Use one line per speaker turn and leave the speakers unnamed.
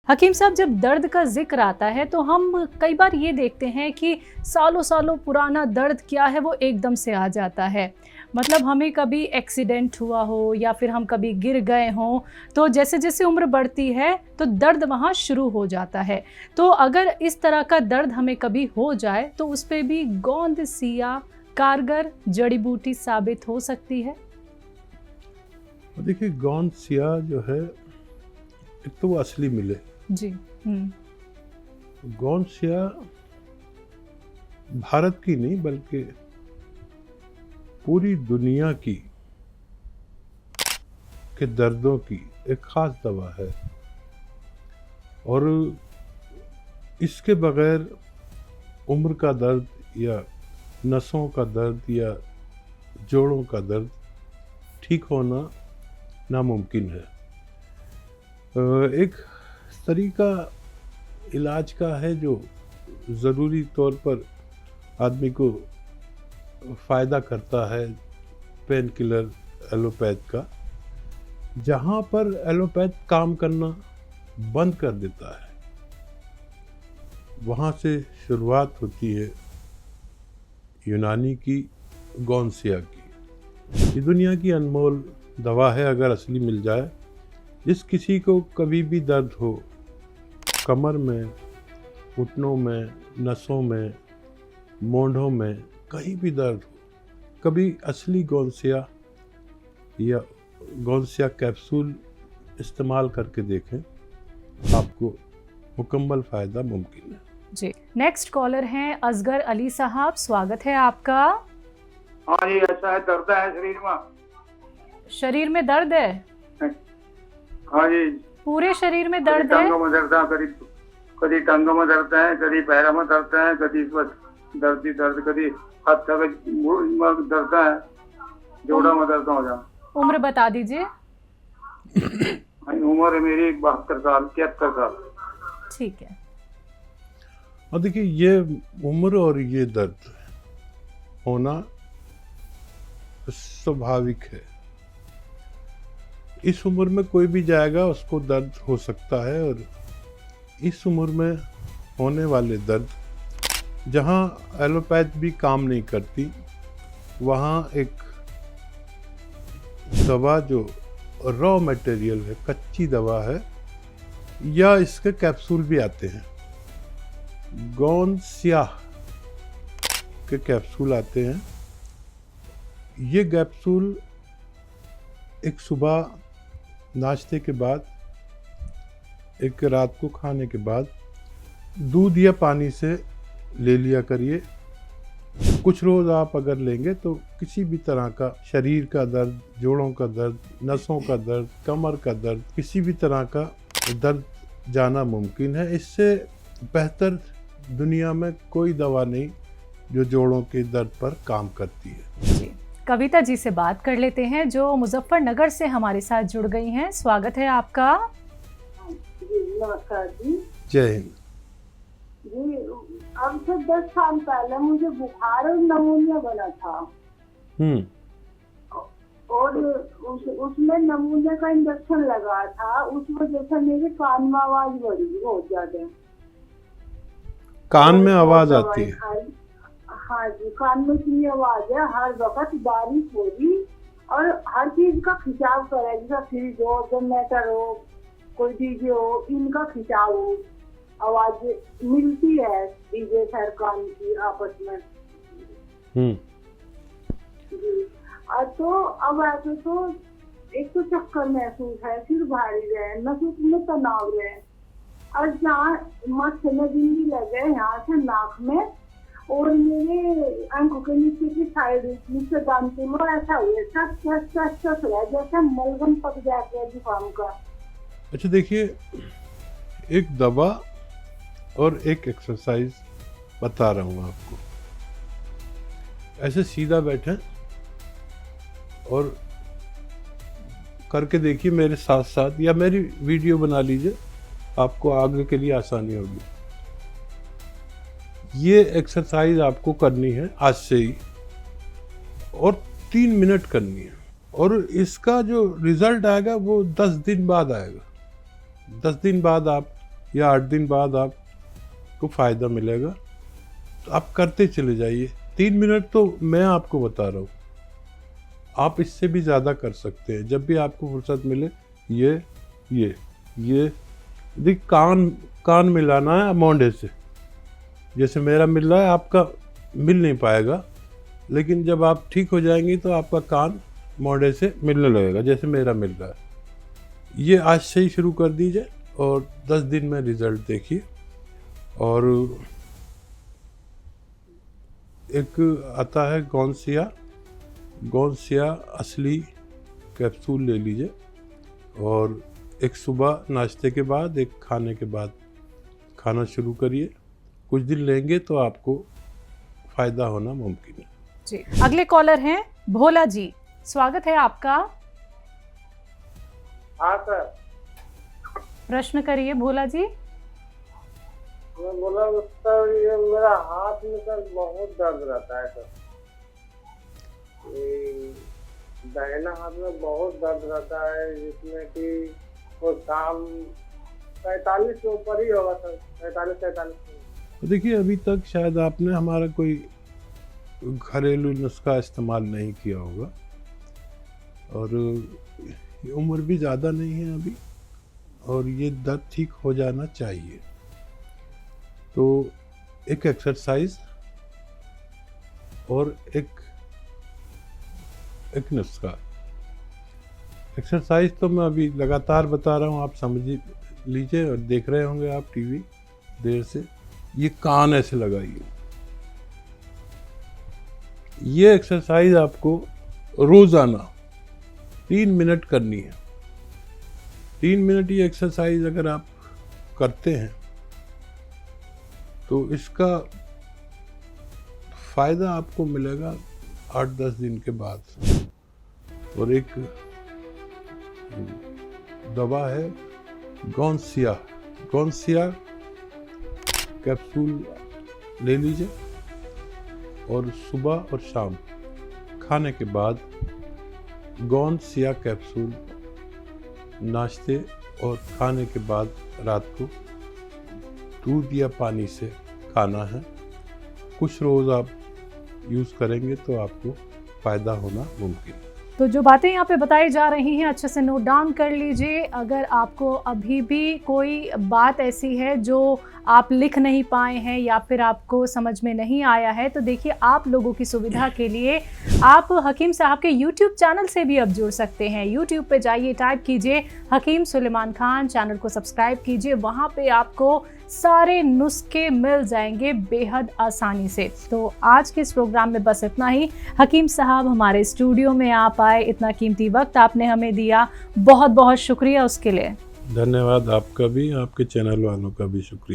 हकीम साहब, जब दर्द का जिक्र आता है तो हम कई बार ये देखते हैं कि सालों सालों पुराना दर्द क्या है वो एकदम से आ जाता है। मतलब हमें कभी एक्सीडेंट हुआ हो या फिर हम कभी गिर गए हों, तो जैसे जैसे उम्र बढ़ती है तो दर्द वहाँ शुरू हो जाता है। तो अगर इस तरह का दर्द हमें कभी हो जाए तो उस पे भी गोंद सिया कारगर जड़ी बूटी साबित हो सकती है।
देखिए, गोंद सिया जो है, एक तो वो असली मिले।
जी।
गोंद सिया भारत की नहीं बल्कि पूरी दुनिया की के दर्दों की एक खास दवा है, और इसके बगैर उम्र का दर्द या नसों का दर्द या जोड़ों का दर्द ठीक होना नामुमकिन है। एक तरीका इलाज का है जो ज़रूरी तौर पर आदमी को फ़ायदा करता है, पेन किलर एलोपैथ का। जहाँ पर एलोपैथ काम करना बंद कर देता है, वहाँ से शुरुआत होती है यूनानी की गोंद सिया की। ये दुनिया की अनमोल दवा है, अगर असली मिल जाए। जिस किसी को कभी भी दर्द हो, कमर में, घुटनों में, नसों में, मोंढों में, कहीं भी दर्द हो, कभी असली गोंद सिया या गोंद सिया कैप्सूल इस्तेमाल करके देखें, आपको मुकम्मल फ़ायदा मुमकिन है।
जी, नेक्स्ट कॉलर हैं असगर अली साहब, स्वागत है आपका।
हाँ जी, ऐसा है, दर्द है शरीर में।
शरीर में दर्द है?
हाँ जी,
पूरे शरीर में दर्द है?
टांगों में दर्द है, कभी टांगों में दर्द है, कभी पैरों में दर्द है, कभी दर्द ही दर्द, कभी हाथ तक दर्द है, जोड़ों में दर्द हो जाए।
उम्र बता दीजिए।
उम्र है मेरी 72 साल, 73 साल।
ठीक है।
और देखिए, ये उम्र और ये दर्द होना स्वाभाविक है। इस उम्र में कोई भी जाएगा उसको दर्द हो सकता है, और इस उम्र में होने वाले दर्द, जहाँ एलोपैथ भी काम नहीं करती, वहाँ एक दवा जो रॉ मटेरियल है, कच्ची दवा है, या इसके कैप्सूल भी आते हैं। गोंद सिया के कैप्सूल आते हैं। ये कैप्सूल एक सुबह नाश्ते के बाद, एक रात को खाने के बाद दूध या पानी से ले लिया करिए। कुछ रोज़ आप अगर लेंगे तो किसी भी तरह का शरीर का दर्द, जोड़ों का दर्द, नसों का दर्द, कमर का दर्द, किसी भी तरह का दर्द जाना मुमकिन है। इससे बेहतर दुनिया में कोई दवा नहीं जो जोड़ों के दर्द पर काम करती है।
जी, कविता जी से बात कर लेते हैं जो मुजफ्फरनगर से हमारे साथ जुड़ गई हैं। स्वागत है आपका।
नमस्कार जी।
जय हिंद
जी, अब से 10 साल पहले मुझे बुखार और नमूनिया बना था, और उसमें नमूनिया का इंजेक्शन लगा था। उस वजह से मेरे कान में आवाज बढ़ी बहुत ज्यादा।
कान में आवाज आती है?
हाँ जी, कान में इतनी आवाज है, हर वक्त बारिश हो रही, और हर चीज का खिंचाव करे, जैसा फ्रिज हो, जनरेटर हो, कोई डीजे हो, इनका खिंचाव हो, आवाज मिलती है डीजे सर कान की आपस में। जी, तो अब ऐसे तो एक तो चक्कर महसूस है, सिर भारी रहे, नसों में तनाव रहे, और जहाँ मस्से में बिंदी लगे यहाँ से नाक में, और मेरे आंखों के नीचे की साइड नीचे दांतों में ऐसा हुआ सस जैसे मलगम पक जाते हैं जुकाम का।
अच्छा, देखिए, एक दवा और एक एक्सरसाइज बता रहा हूँ आपको। ऐसे सीधा बैठें और करके देखिए मेरे साथ साथ, या मेरी वीडियो बना लीजिए, आपको आगे के लिए आसानी होगी। ये एक्सरसाइज आपको करनी है आज से ही, और 3 मिनट करनी है, और इसका जो रिजल्ट आएगा वो 10 दिन बाद आएगा। 10 दिन बाद आप या 8 दिन बाद आपको फ़ायदा मिलेगा। तो आप करते चले जाइए। 3 मिनट तो मैं आपको बता रहा हूँ, आप इससे भी ज़्यादा कर सकते हैं। जब भी आपको फुर्सत मिले ये देख, कान मिलाना है मोंढे से। जैसे मेरा मिल रहा है, आपका मिल नहीं पाएगा, लेकिन जब आप ठीक हो जाएंगी तो आपका कान मोंढे से मिलने लगेगा, जैसे मेरा मिल रहा है। ये आज से ही शुरू कर दीजिए और 10 दिन में रिजल्ट देखिए। और एक आता है गौनसिया असली कैप्सूल ले लीजिए, और एक सुबह नाश्ते के बाद, एक खाने के बाद खाना शुरू करिए। कुछ दिन लेंगे तो आपको फ़ायदा होना मुमकिन है।
जी, अगले कॉलर हैं भोला जी, स्वागत है आपका।
हाँ सर,
प्रश्न करिए भोला जी।
मैं बोला सर, ये मेरा हाथ में सर बहुत दर्द रहता है सर। दाहिना हाथ में बहुत दर्द रहता है, जिसमें कि वो शाम 45 के ऊपर ही होगा सर, 45।
देखिए, अभी तक शायद आपने हमारा कोई घरेलू नुस्खा इस्तेमाल नहीं किया होगा, और उम्र भी ज़्यादा नहीं है अभी, और ये दर्द ठीक हो जाना चाहिए। तो एक एक्सरसाइज और एक नुस्खा। एक्सरसाइज तो मैं अभी लगातार बता रहा हूँ, आप समझ लीजिए, और देख रहे होंगे आप टीवी देर से। ये कान ऐसे लगाइए। ये एक्सरसाइज आपको रोजाना 3 मिनट करनी है। 3 मिनट ये एक्सरसाइज अगर आप करते हैं तो इसका फ़ायदा आपको मिलेगा 8-10 दिन के बाद। और एक दवा है गौनसिया कैप्सूल ले लीजिए, और सुबह और शाम खाने के बाद गौनसिया कैप्सूल नाश्ते और खाने के बाद रात को दूध या पानी से खाना है। कुछ रोज़ आप यूज़ करेंगे तो आपको फ़ायदा होना मुमकिन है।
तो जो बातें यहाँ पे बताई जा रही हैं अच्छे से नोट डाउन कर लीजिए। अगर आपको अभी भी कोई बात ऐसी है जो आप लिख नहीं पाए हैं या फिर आपको समझ में नहीं आया है, तो देखिए, आप लोगों की सुविधा के लिए आप हकीम साहब के YouTube चैनल से भी अब जुड़ सकते हैं। YouTube पे जाइए, टाइप कीजिए हकीम सुलेमान खान, चैनल को सब्सक्राइब कीजिए। वहाँ पे आपको सारे नुस्खे मिल जाएंगे बेहद आसानी से। तो आज के इस प्रोग्राम में बस इतना ही। हकीम साहब, हमारे स्टूडियो में आप आए, इतना कीमती वक्त आपने हमें दिया, बहुत बहुत शुक्रिया उसके लिए।
धन्यवाद आपका भी, आपके चैनल वालों का भी शुक्रिया।